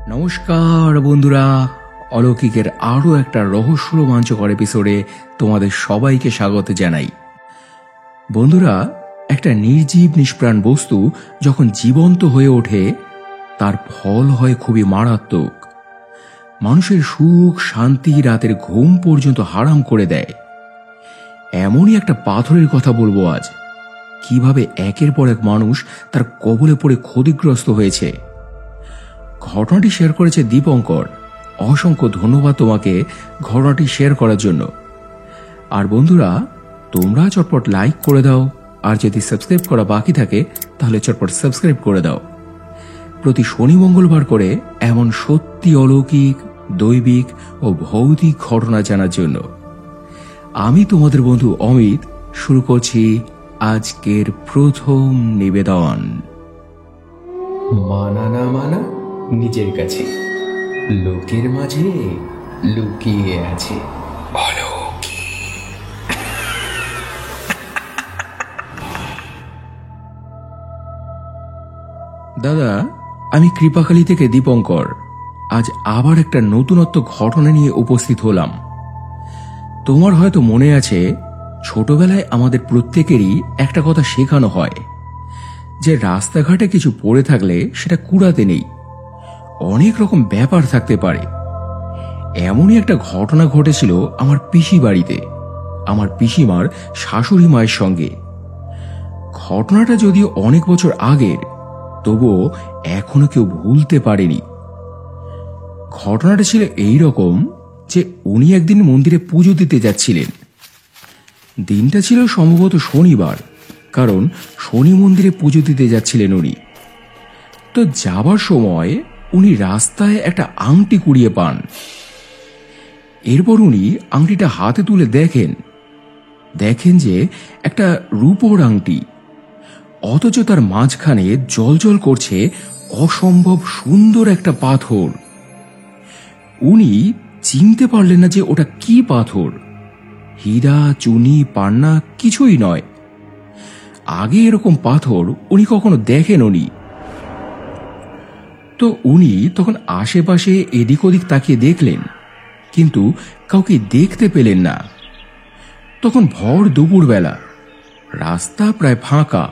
নমস্কার বন্ধুরা, অলৌকিকের আরও একটা রহস্য রোমাঞ্চকর এপিসোডে তোমাদের সবাইকে স্বাগত জানাই। বন্ধুরা, একটা নির্জীব নিষ্প্রাণ বস্তু যখন জীবন্ত হয়ে ওঠে তার ফল হয় খুবই মারাত্মক। মানুষের সুখ শান্তি রাতের ঘুম পর্যন্ত হারাম করে দেয়। এমনই একটা পাথরের কথা বলবো আজ, কিভাবে একের পর এক মানুষ তার কবলে পড়ে ক্ষতিগ্রস্ত হয়েছে। ঘটনাটি শেয়ার করেছে দীপঙ্কর। অসংখ্য ধন্যবাদ তোমাকে ঘটনাটি শেয়ার করার জন্য। আর বন্ধুরা, তোমরা চটপট লাইক করে দাও, আর যদি সাবস্ক্রাইব করা বাকি থাকে তাহলে চটপট সাবস্ক্রাইব করে দাও। প্রতি শনি মঙ্গলবার করে এমন সত্যি অলৌকিক, দৈবিক ও ভৌতিক ঘটনা জানার জন্য আমি তোমাদের বন্ধু অমিত শুরু করছি আজকের প্রথম নিবেদন। মানা না মানা নিজের কাছে, লোকের মাঝে লুকিয়ে আছে দাদা, আমি কৃপাখালী থেকে দীপঙ্কর। আজ আবার একটা নতুনত্ব ঘটনা নিয়ে উপস্থিত হলাম। তোমার হয়তো মনে আছে, ছোটবেলায় আমাদের প্রত্যেকেরই একটা কথা শেখানো হয় যে রাস্তাঘাটে কিছু পড়ে থাকলে সেটা কুড়াতে নেই। অনেক রকম ব্যাপার থাকতে পারে। এমনই একটা ঘটনা ঘটেছিল আমার পিসি বাড়িতে, আমার পিসিমার শাশুড়ি মায়ের সঙ্গে। ঘটনাটা যদিও অনেক বছর আগের, তবুও এখনো কেউ ভুলতে পারেনি। ঘটনাটা ছিল এই রকম যে উনি একদিন মন্দিরে পুজো দিতে যাচ্ছিলেন। দিনটা ছিল সম্ভবত শনিবার, কারণ শনি মন্দিরে পুজো দিতে যাচ্ছিলেন উনি। তো যাবার সময় উনি রাস্তায় একটা আংটি কুড়িয়ে পান। এরপর উনি আংটিটা হাতে তুলে দেখেন যে একটা রূপোর আংটি, অথচ তার মাঝখানে জ্বলজ্বল করছে অসম্ভব সুন্দর একটা পাথর। উনি চিনতে পারলেন না যে ওটা কি পাথর। হীরা, চুনি, পান্না কিছুই নয়। আগে এরকম পাথর উনি কখনো দেখেননি। তো উনি তখন আশেপাশে এদিক ওদিক তাকিয়ে দেখলেন, কিন্তু কাউকে দেখতে পেলেন না। তখন ভর দুপুরবেলা, রাস্তা প্রায় ফাঁকা।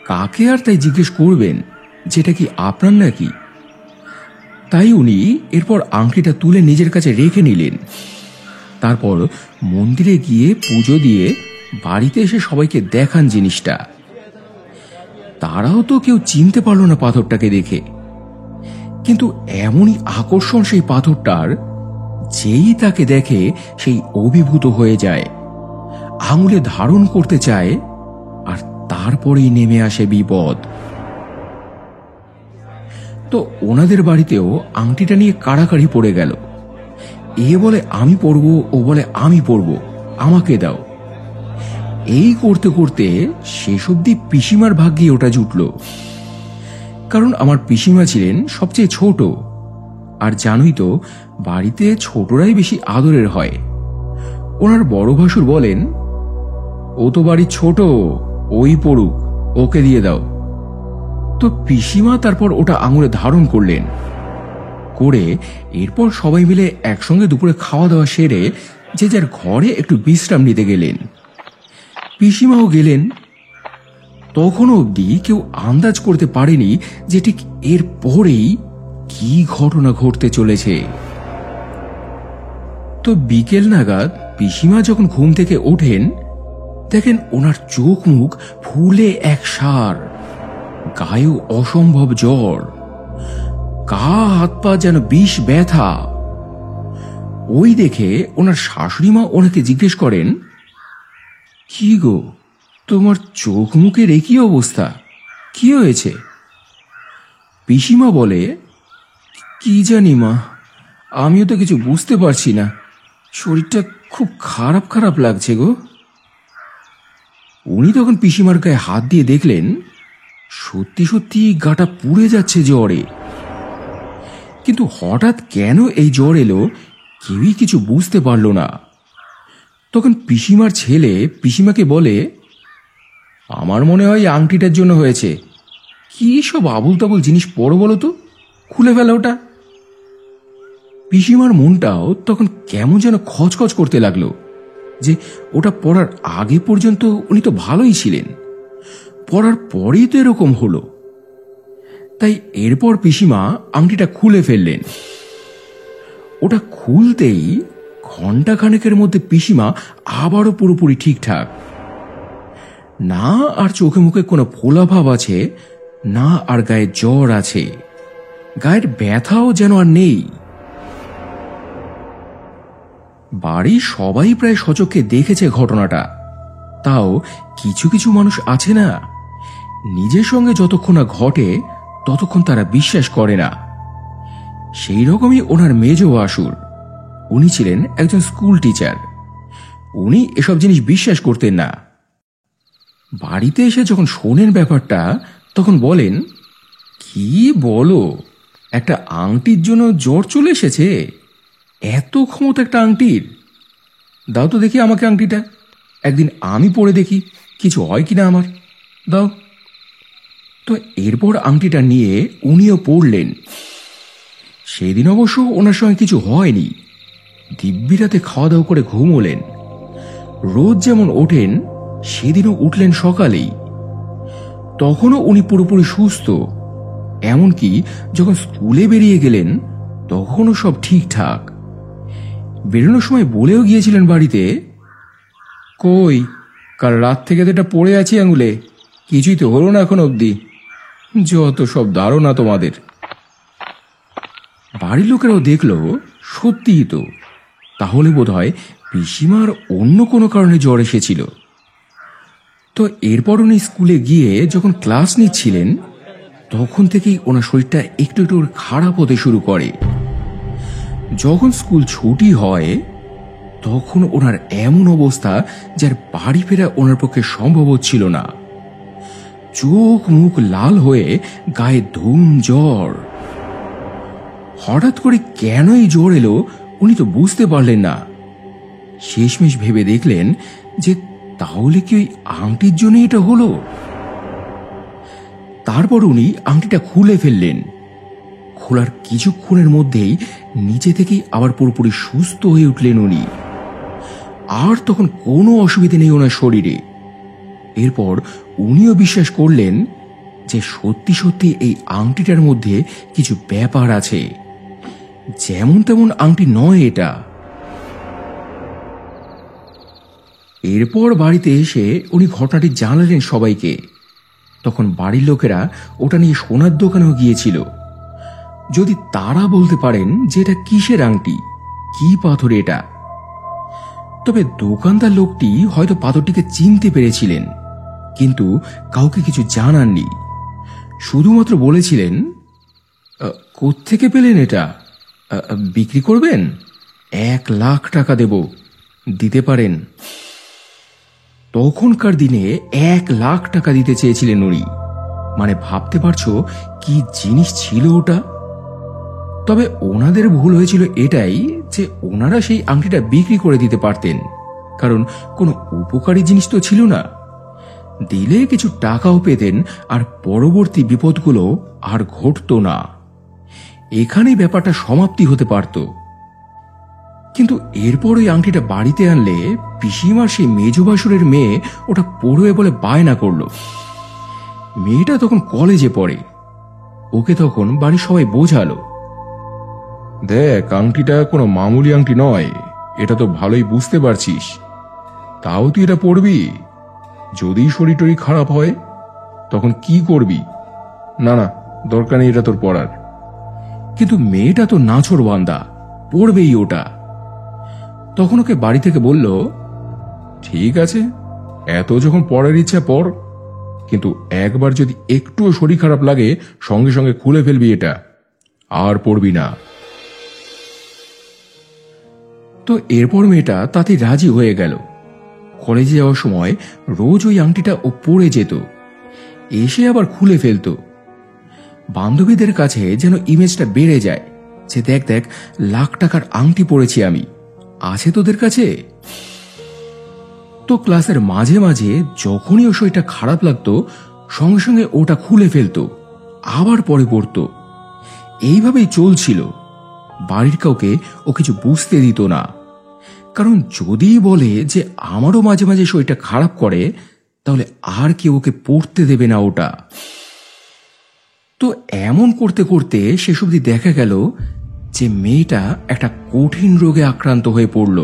কাকে আর তাই জিজ্ঞেস করবেন যেটা কি আপনার নাকি? তাই উনি এরপর আংটিটা তুলে নিজের কাছে রেখে নিলেন। তারপর মন্দিরে গিয়ে পুজো দিয়ে বাড়িতে এসে সবাইকে দেখান জিনিসটা। তারাও তো কেউ চিনতে পারল না পাথরটাকে দেখে। কিন্তু এমনই আকর্ষণ সেই পাথরটার, যেই তাকে দেখে সেই অভিভূত হয়ে যায়, আঙুলে ধারণ করতে চায়, আর তারপরেই নেমে আসে বিপদ। তো ওনাদের বাড়িতেও আংটিটা নিয়ে কাড়াকাড়ি পড়ে গেল। এ বলে আমি পরবো, ও বলে আমি পরবো, আমাকে দাও। এই করতে করতে শেষ অব্দি পিসিমার ভাগ্যে ওটা জুটল। কারণ আমার পিসিমা ছিলেন সবচেয়ে ছোট, আর জানোই তো বাড়িতে ছোটরাই বেশি আদরের হয়। ওনার বড় ভাসুর বলেন, ও তো বাড়ির ছোট, ওই পড়ুক, ওকে দিয়ে দাও। তো পিসিমা তারপর ওটা আঙুলে ধারণ করলেন। করে এরপর সবাই মিলে একসঙ্গে দুপুরে খাওয়া দাওয়া সেরে যে যার ঘরে একটু বিশ্রাম নিতে গেলেন। পিসিমাও গেলেন। তখনও অবধি কেউ আন্দাজ করতে পারেনি যে ঠিক এর পরেই কি ঘটনা ঘটতে চলেছে। তো বিকেল নাগাদ পিসিমা যখন ঘুম থেকে ওঠেন, দেখেন ওনার চোখ মুখ ফুলে একসার, গায়েও অসম্ভব জ্বর, গা হাত পা যেন বিষ ব্যথা। ওই দেখে ওনার শাশুড়ি মা ওনাকে জিজ্ঞেস করেন, কি গো, তোমার চোখ মুখের একই অবস্থা, কি হয়েছে? পিসিমা বলে, কি জানি মা, আমিও তো কিছু বুঝতে পারছি না, শরীরটা খুব খারাপ খারাপ লাগছে গো। উনি তখন পিসিমার গায়ে হাত দিয়ে দেখলেন সত্যি সত্যি গাটা পুড়ে যাচ্ছে জ্বরে। কিন্তু হঠাৎ কেন এই জ্বর এলো কেউই কিছু বুঝতে পারল না। তখন পিসিমার ছেলে পিসিমাকে বলে, আমার মনে হয় আংটিটার জন্য হয়েছে। কি সব আবুল তাবুল জিনিস পড়ো বলো তো, খুলে ফেলো ওটা। পিসিমার মনটাও তখন কেমন যেন খচখচ করতে লাগলো যে ওটা পড়ার আগে পর্যন্ত উনি তো ভালোই ছিলেন, পড়ার পরেই তো এরকম হলো। তাই এরপর পিসিমা আংটিটা খুলে ফেললেন। ওটা খুলতেই ঘণ্টাখানেকের মধ্যে পিসিমা আবারও পুরোপুরি ঠিকঠাক। না আর চোখে মুখে কোনো ফোলাভাব আছে, না আর গায়ে জ্বর আছে, গায়ের ব্যথাও যেন আর নেই। বাড়ির সবাই প্রায় সচক্ষে দেখেছে ঘটনাটা। তাও কিছু কিছু মানুষ আছে না, নিজের সঙ্গে যতক্ষণ না ঘটে ততক্ষণ তারা বিশ্বাস করে না। সেই রকমই ওনার মেজ ভাসুর, উনি ছিলেন একজন স্কুল টিচার। উনি এসব জিনিস বিশ্বাস করতেন না। বাড়িতে এসে যখন শোনেন ব্যাপারটা তখন বলেন, কি বলো, একটা আংটির জন্য জ্বর চলে এসেছে? এত ক্ষমতা একটা আংটির? দাও তো দেখি আমাকে আংটিটা, একদিন আমি পরে দেখি কিছু হয় কিনা আমার, দাও। তো এরপর আংটিটা নিয়ে উনিও পড়লেন। সেদিন অবশ্য ওনার সঙ্গে কিছু হয়নি, দিব্যি রাতে খাওয়া দাওয়া করে ঘুমোলেন। রোজ যেমন ওঠেন সেদিনও উঠলেন সকালেই। তখনও উনি পুরোপুরি সুস্থ, এমনকি যখন স্কুলে বেরিয়ে গেলেন তখনও সব ঠিকঠাক। বেরোনোর সময় বলেও গিয়েছিলেন বাড়িতে, কই কাল রাত থেকে তো এটা পড়ে আছি আঙুলে, কিছুই তো হলো না এখন অবধি। যত সব ধারণা তোমাদের। বাড়ির লোকেরাও দেখলো সত্যিই তো, তাহলে বোধহয় পিসিমার অন্য কোনো কারণে জ্বর এসেছিল। তো এরপর উনি স্কুলে গিয়ে যখন ক্লাস নিচ্ছিলেন তখন থেকেই ওনার শরীরটা একটু একটু খারাপ হতে শুরু করে। যখন স্কুল ছুটি হয় তখন ওনার এমন অবস্থা যার বাড়ি ফেরা ওনার পক্ষে সম্ভব হচ্ছিল না। চোখ মুখ লাল হয়ে গায়ে ধুম জ্বর। হঠাৎ করে কেন এই জ্বর এলো উনি তো বুঝতে পারলেন না। শেষমেশ ভেবে দেখলেন যে তাহলে কি ওই আংটির জন্য এটা হলো। তারপর উনি আংটিটা খুলে ফেললেন। খোলার কিছুক্ষণের মধ্যেই নিচে থেকেই আবার পুরোপুরি সুস্থ হয়ে উঠলেন উনি। আর তখন কোনো অসুবিধা নেই ওনার শরীরে। এরপর উনিও বিশ্বাস করলেন যে সত্যি সত্যি এই আংটিটার মধ্যে কিছু ব্যাপার আছে, যেমন তেমন আংটি নয় এটা। এরপর বাড়িতে এসে উনি ঘটনাটি জানালেন সবাইকে। তখন বাড়ির লোকেরা ওটা নিয়ে সোনার দোকানেও গিয়েছিল, যদি তারা বলতে পারেন যে এটা কিসের আংটি, কি পাথর এটা। তবে দোকানদার লোকটি হয়তো পাথরটিকে চিনতে পেরেছিলেন, কিন্তু কাউকে কিছু জানাননি। শুধুমাত্র বলেছিলেন, কোত্থেকে পেলেন এটা? বিক্রি করবেন? 1,00,000 টাকা দেব, দিতে পারেন? তখনকার দিনে 1,00,000 টাকা দিতে চেয়েছিলেন উনি। মানে ভাবতে পারছো কি জিনিস ছিল ওটা। তবে ওনাদের ভুল হয়েছিল এটাই যে ওনারা সেই আংটিটা বিক্রি করে দিতে পারতেন, কারণ কোনো উপকারী জিনিস তো ছিল না। দিলে কিছু টাকাও পেতেন আর পরবর্তী বিপদগুলো আর ঘটতো না। এখানেই ব্যাপারটা সমাপ্তি হতে পারত। কিন্তু এরপর ওই আংটিটা বাড়িতে আনলে পিসিমার সেই মেজ ভাসুরের মেয়ে ওটা পড়বে বলে বায়না করল। মেয়েটা তখন কলেজে পড়ে। ওকে তখন বাড়ির সবাই বোঝালো, দেখ আংটিটা কোনো মামুলি আংটি নয়, এটা তো ভালোই বুঝতে পারছিস, তাও তুই এটা পড়বি? যদি শরীর টরীর খারাপ হয় তখন কি করবি? না না, দরকার নেই এটা তোর পড়ার। কিন্তু মেয়েটা তো নাছোড়বান্দা, পড়বেই ওটা। তখন ওকে বাড়ি থেকে বলল, ঠিক আছে, এত যখন পড়ার ইচ্ছা পড়, কিন্তু একবার যদি একটুও শরীর খারাপ লাগে সঙ্গে সঙ্গে খুলে ফেলবি এটা, আর পড়বি না। তো এরপর মেয়েটা তাতে রাজি হয়ে গেল। কলেজে যাওয়ার সময় রোজ ওই আংটিটা ও পরে যেত, এসে আবার খুলে ফেলত। বান্ধবীদের কাছে যেন ইমেজটা বেড়ে যায় যে দেখ দেখ, 1,00,000 টাকার আংটি পরেছি আমি, আছে তোদের কাছে? তো ক্লাসের মাঝে মাঝে যখনই ও শরীরটা খারাপ লাগতো সঙ্গে সঙ্গে ওটা খুলে ফেলতো, আবার পরে পড়তো। এইভাবেই চলছিল। বাড়ির কাউকে ও কিছু বুঝতে দিত না, কারণ যদি বলে যে আমারও মাঝে মাঝে শরীরটা খারাপ করে, তাহলে আর কেউ ওকে পড়তে দেবে না ওটা। তো এমন করতে করতে শেষ অবধি দেখা গেল যে মেয়েটা একটা কঠিন রোগে আক্রান্ত হয়ে পড়ল।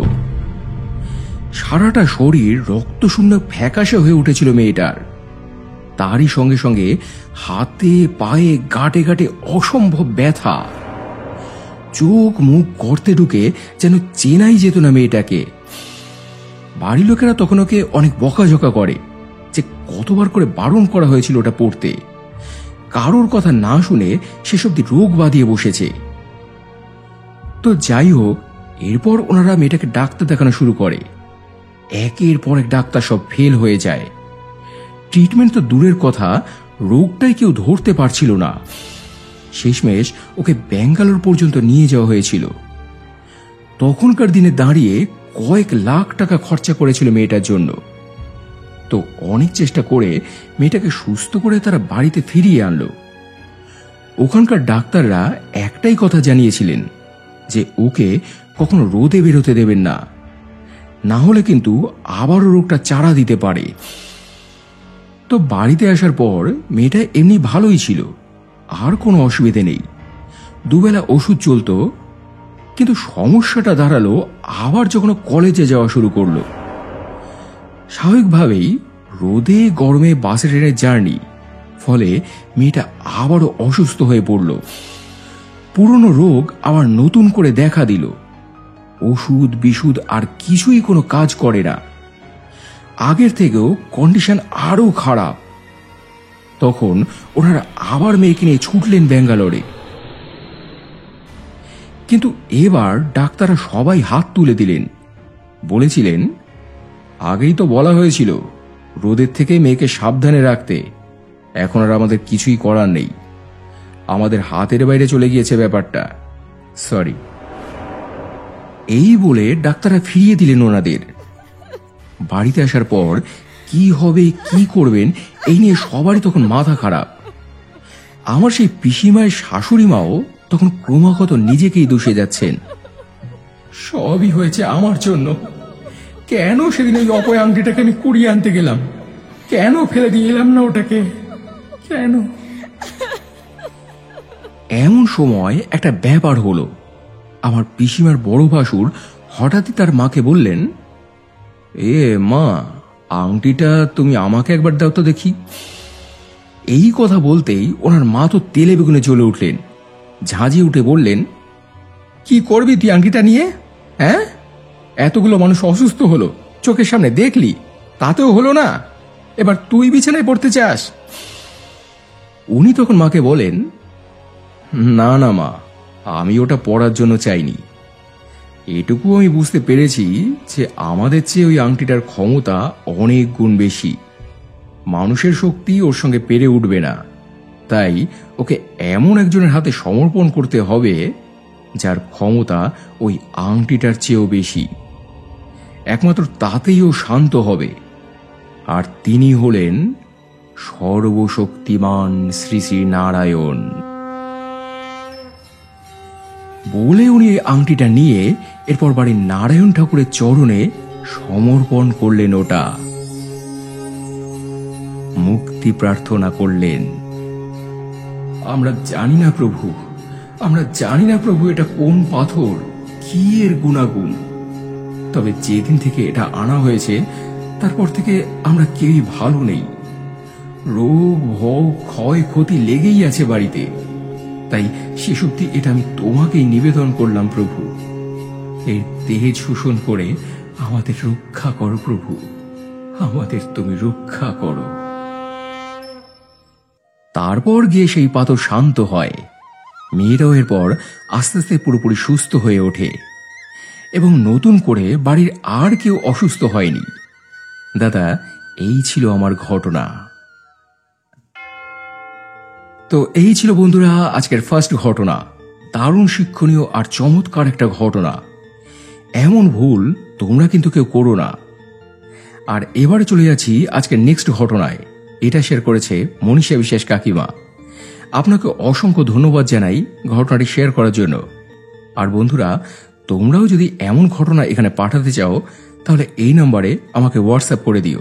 সারাটা শরীর রক্তশূন্য ফ্যাকাশে হয়ে উঠেছিল মেয়েটার। তারই সঙ্গে সঙ্গে হাতে পায়ে গাঁটে গাঁটে অসম্ভব ব্যথা। চোখ মুখ গর্তে ঢুকে যেন চেনাই যেত না মেয়েটাকে। বাড়ির লোকেরা তখন ওকে অনেক বকাঝকা করে যে কতবার করে বারণ করা হয়েছিল ওটা পড়তে। কারোর কথা না শুনে সেসব রোগ বাঁধিয়ে বসেছে। তো যাই হোক, এরপর ওনারা মেয়েটাকে ডাক্তার দেখানো শুরু করে। একের পর এক ডাক্তার সব ফেল হয়ে যায়। ট্রিটমেন্ট তো দূরের কথা, রোগটাই কেউ ধরতে পারছিল না। শেষমেশ ওকে ব্যাঙ্গালোর পর্যন্ত নিয়ে যাওয়া হয়েছিল। তখনকার দিনে দাঁড়িয়ে কয়েক লাখ টাকা খরচা করেছিল মেয়েটার জন্য। তো অনেক চেষ্টা করে মেয়েটাকে সুস্থ করে তারা বাড়িতে ফিরিয়ে আনলো। ওখানকার ডাক্তাররা একটাই কথা জানিয়েছিলেন যে ওকে কখনো রোদে বেরোতে দেবেন না, না হলে কিন্তু আবারও রোগটা চাড়া দিতে পারে। তো বাড়িতে আসার পর মেয়েটা এমনি ভালোই ছিল, আর কোনো অসুবিধে নেই। দুবেলা ওষুধ চলতো। কিন্তু সমস্যাটা দাঁড়ালো আবার যখন কলেজে যাওয়া শুরু করলো। স্বাভাবিকভাবেই রোদে গরমে বাসে ট্রেনের জার্নি, ফলে মেয়েটা আবারও অসুস্থ হয়ে পড়ল। পুরনো রোগ আবার নতুন করে দেখা দিল। ওষুধ বিশুধ আর কিছুই কোনো কাজ করে না। আগের থেকেও কন্ডিশন আরো খারাপ। তখন ওনারা আবার মেয়েকে নিয়ে ছুটলেন ব্যাঙ্গালোরে। কিন্তু এবার ডাক্তাররা সবাই হাত তুলে দিলেন। বলেছিলেন, আগেই তো বলা হয়েছিল রোদের থেকে মেয়েকে সাবধানে রাখতে, এখন আর আমাদের কিছুই করার নেই, আমাদের হাতের বাইরে চলে গিয়েছে ব্যাপারটা, সরি। এই বলে ডাক্তাররা ফিরিয়ে দিলেন ওনাদের। বাড়িতে আসার পর কি হবে কি করবেন এই নিয়ে সবারই তখন মাথা খারাপ। আমার সেই পিসিমায়ের শাশুড়ি মাও তখন ক্রমাগত নিজেকেই দোষে যাচ্ছেন। সবই হয়েছে আমার জন্য। কেন সেদিন ওই অপয় আংটিটাকে আমি কুড়িয়ে আনতে গেলাম? কেন ফেলে দিয়ে এলাম না ওটাকে? কেন? এমন সময় একটা ব্যাপার হলো। আমার পিসিমার বড় ভাসুর হঠাৎই তার মাকে বললেন, এ মা, আংটিটা তুমি আমাকে একবার দাও তো দেখি। এই কথা বলতেই ওনার মা তো তেলে বেগুনে জ্বলে উঠলেন। ঝাঁঝিয়ে উঠে বললেন, কি করবি তুই আংটিটা নিয়ে? হ্যাঁ, এতগুলো মানুষ অসুস্থ হলো, চোখের সামনে দেখলি, তাতেও হলো না, এবার তুই বিছানায় পড়তে চাস? উনি তখন মাকে বলেন, না না মা, আমি ওটা পড়ার জন্য চাইনি। এটুকু আমি বুঝতে পেরেছি যে আমাদের চেয়ে ওই আংটিটার ক্ষমতা অনেক গুণ বেশি। মানুষের শক্তি ওর সঙ্গে পেরে উঠবে না, তাই ওকে এমন একজনের হাতে সমর্পণ করতে হবে যার ক্ষমতা ওই আংটিটার চেয়েও বেশি। একমাত্র তাতেই ও শান্ত হবে, আর তিনি হলেন সর্বশক্তিমান শ্রী শ্রী নারায়ণ। বলে উনি আংটিটা নিয়ে এরপর বাড়ির নারায়ণ ঠাকুরের চরণে সমর্পণ করলেন। ওটা মুক্তি প্রার্থনা করলেন। আমরা জানি না প্রভু, আমরা জানি না প্রভু এটা কোন পাথর, কি এর গুণাগুণ, তবে যেদিন থেকে এটা আনা হয়েছে তারপর থেকে আমরা কেউই ভালো নেই। রোগ ভোগ ক্ষয় ক্ষতি লেগেই আছে বাড়িতে। তাই সে সত্যি এটা আমি তোমাকেই নিবেদন করলাম প্রভু। এর তেজ শোষণ করে আমাদের রক্ষা করো প্রভু, আমাদের তুমি রক্ষা করো। তারপর গিয়ে সেই পাথর শান্ত হয়। মেয়েরাও এরপর আস্তে আস্তে পুরোপুরি সুস্থ হয়ে ওঠে এবং নতুন করে বাড়ির আর কেউ অসুস্থ হয়নি। দাদা, এই ছিল আমার ঘটনা। তো এই ছিল বন্ধুরা আজকের ফার্স্ট ঘটনা। দারুণ শিক্ষণীয় আর চমৎকার একটা ঘটনা। এমন ভুল তোমরা কিন্তু কেউ করো না। আর এবারে চলে যাচ্ছি আজকের নেক্সট ঘটনায়। এটা শেয়ার করেছে মনীষা বিশ্বাস কাকিমা। আপনাকে অসংখ্য ধন্যবাদ জানাই ঘটনাটি শেয়ার করার জন্য। আর বন্ধুরা, তোমরাও যদি এমন ঘটনা এখানে পাঠাতে চাও তাহলে এই নম্বরে আমাকে হোয়াটসঅ্যাপ করে দিও।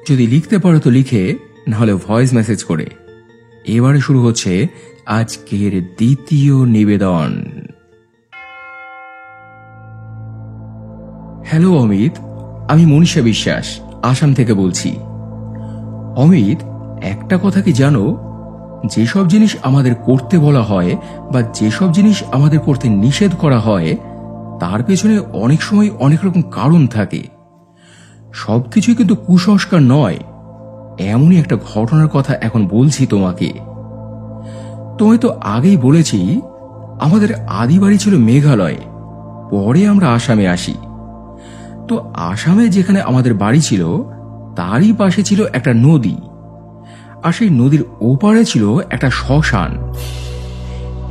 যদি লিখতে পারো তো লিখে, নাহলে ভয়েস মেসেজ করে। এবারে শুরু হচ্ছে আজকের দ্বিতীয় নিবেদন। হ্যালো অমিত, আমি মনীষা বিশ্বাস আসাম থেকে বলছি। অমিত, একটা কথা কি জানো, যেসব জিনিস আমাদের করতে বলা হয় বা যেসব জিনিস আমাদের করতে নিষেধ করা হয় তার পেছনে অনেক সময় অনেক রকম কারণ থাকে। সবকিছুই কিন্তু কুসংস্কার নয়। এমনই একটা ঘটনার কথা এখন বলছি তোমাকে। তোমায় তো আগেই বলেছি আমাদের আদি বাড়ি ছিল মেঘালয়, পরে আমরা আসামে আসি। তো আসামে যেখানে আমাদের বাড়ি ছিল তারই পাশে ছিল একটা নদী, আর সেই নদীর ওপারে ছিল একটা শ্মশান।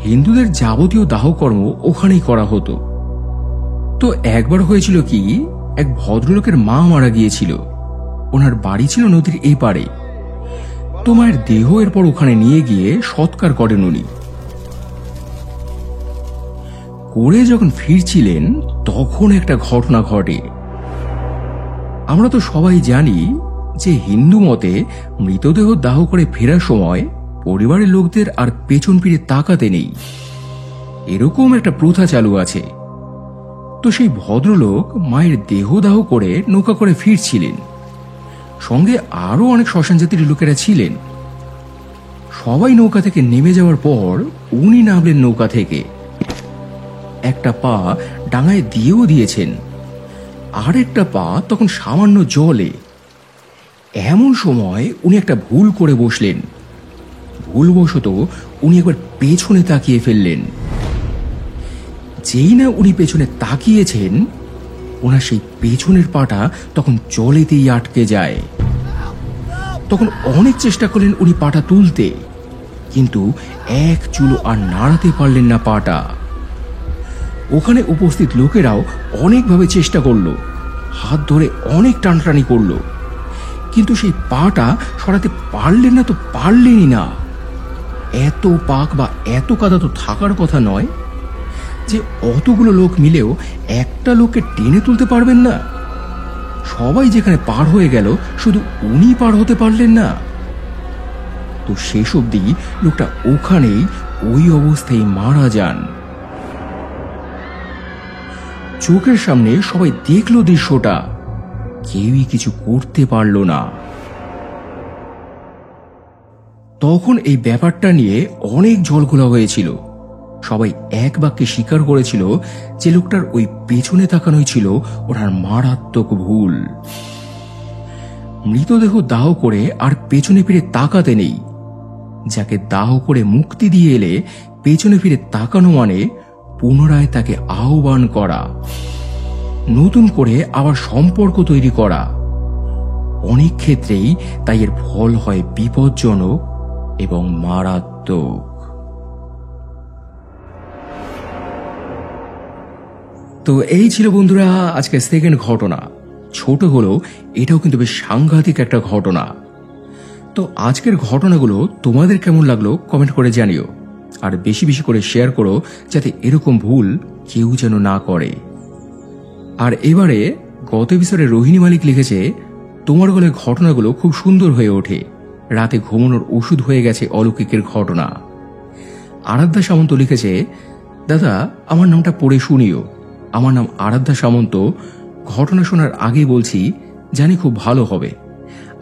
হিন্দুদের যাবতীয় দাহকর্ম ওখানেই করা হতো। তো একবার হয়েছিল কি, এক ভদ্রলোকের মা মারা গিয়েছিল। ওনার বাড়ি ছিল নদীর এই পারে। তো মায়ের দেহ এরপর ওখানে নিয়ে গিয়ে সৎকার করেন উনি। করে যখন ফিরছিলেন তখন একটা ঘটনা ঘটে। আমরা তো সবাই জানি যে হিন্দু মতে মৃতদেহ দাহ করে ফেরার সময় পরিবারের লোকদের আর পেছন ফিরে তাকাতে নেই, এরকম একটা প্রথা চালু আছে। তো সেই ভদ্রলোক মায়ের দেহ দাহ করে নৌকা করে ফিরছিলেন। সঙ্গে আরো অনেক শ্মশান জাতির লোকেরা ছিলেন। সবাই নৌকা থেকে নেমে যাওয়ার পর উনি নামলেন নৌকা থেকে। একটা পা ডাঙায় দিয়েও দিয়েছেন, আর একটা পা তখন সামান্য জলে। এমন সময় উনি একটা ভুল করে বসলেন। ভুলবশত উনি একবার পেছনে তাকিয়ে ফেললেন। যেই না উনি পেছনে তাকিয়েছেন, ওনার সেই পেছনের পাটা তখন জলেতেই আটকে যায়। তখন অনেক চেষ্টা করলেন উনি পাটা তুলতে, কিন্তু এক চুলো আর নাড়াতে পারলেন না পাটা। ওখানে উপস্থিত লোকেরাও অনেকভাবে চেষ্টা করলো, হাত ধরে অনেক টানটানি করলো, কিন্তু সেই পাটা সরাতে পারলেন না। তো পারলেনই না। এত পাক বা এত কাদা তো থাকার কথা নয় যে অতগুলো লোক মিলেও একটা লোককে টেনে তুলতে পারবেন না। সবাই যেখানে পার হয়ে গেল, শুধু উনি পার হতে পারলেন না। তো শেষ অবধি লোকটা ওখানেই ওই অবস্থায় মারা যান। চোখের সামনে সবাই দেখলো দৃশ্যটা, কেউই কিছু করতে পারল না। তখন এই ব্যাপারটা নিয়ে অনেক জলঘোলা হয়েছিল। সবাই এক বাক্যে স্বীকার করেছিল যে লোকটার ওই পেছনে তাকানোই ছিল ওনার মারাত্মক ভুল। মৃতদেহ দাহ করে আর পেছনে ফিরে তাকাতে নেই। যাকে দাহ করে মুক্তি দিয়ে এলে পেছনে ফিরে তাকানো মানে পুনরায় তাকে আহ্বান করা, নতুন করে আবার সম্পর্ক তৈরি করা। অনেক ক্ষেত্রেই তাই এর ফল হয় বিপজ্জনক এবং মারাত্মক। তো এই ছিল বন্ধুরা আজকে সেকেন্ড ঘটনা। ছোট হলেও এটাও কিন্তু বেশ সাংঘাতিক একটা ঘটনা। তো আজকের ঘটনাগুলো তোমাদের কেমন লাগলো কমেন্ট করে জানিও, আর বেশি বেশি করে শেয়ার করো যাতে এরকম ভুল কেউ যেন না করে। আর এবারে গত এপিসোডে রোহিণী মালিক লিখেছে, তোমার গলে ঘটনাগুলো খুব সুন্দর হয়ে ওঠে, রাতে ঘুমানোর ওষুধ হয়ে গেছে অলৌকিকের ঘটনা। আরাধ্যা সামন্ত লিখেছে, দাদা আমার নামটা পড়ে শুনিও। আমার নাম আরাধ্যা সামন্ত। ঘটনা শোনার আগেই বলছি, জানি খুব ভালো হবে,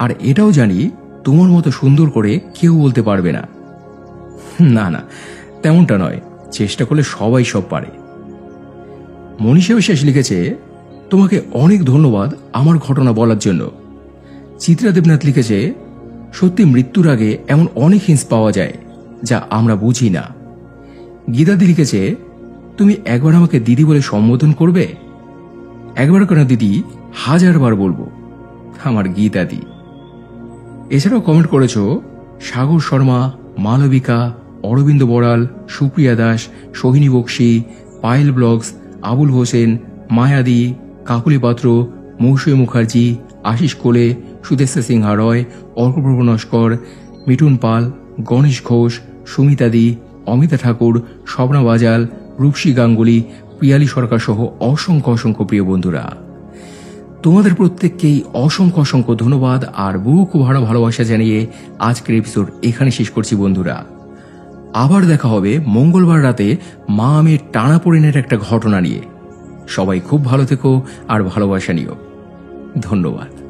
আর এটাও জানি তোমার মতো সুন্দর করে কেউ বলতে পারবে না। না না, তেমনটা নয়, চেষ্টা করলে সবাই সব পারে। মনীষা বিশ্বাস লিখেছে, তোমাকে অনেক ধন্যবাদ আমার ঘটনা বলার জন্য। চিত্রা দেবনাথ লিখেছে, সত্যি মৃত্যুর আগে এমন অনেক হিংস পাওয়া যায় যা আমরা বুঝি না। গীতাদি লিখেছে, তুমি একবার আমাকে দিদি বলে সম্বোধন করবে? একবার কেন দিদি, 1000 বার বলবো। আমার গীতাদি। এছাড়াও কমেন্ট করেছ সাগর শর্মা, মালবিকা, অরবিন্দ বড়াল, সুপ্রিয়া দাস, সোহিনী বক্সি, পায়েল ব্লগস, আবুল হোসেন, মায়াদি, কাকুলি পাত্র, মৌসুমী মুখার্জি, আশিস কোলে, সুদেশা সিংহা রয়, অর্কপ্রভ নস্কর, মিঠুন পাল, গণেশ ঘোষ, সুমিতাদি, অমিতা ঠাকুর, স্বপ্না বাজাল, রূপসী গাঙ্গুলি, পিয়ালি সরকার সহ অসংখ্য অসংখ্য প্রিয় বন্ধুরা, তোমাদের প্রত্যেককেই অসংখ্য অসংখ্য ধন্যবাদ আর বুক ভরা ভালোবাসা জানিয়ে আজকের এপিসোড এখানে শেষ করছি বন্ধুরা। আবার দেখা হবে মঙ্গলবার রাতে মা মেয়ের টানাপোড়েনের একটা ঘটনা নিয়ে। সবাই খুব ভালো থেকো আর ভালোবাসা নিও। ধন্যবাদ।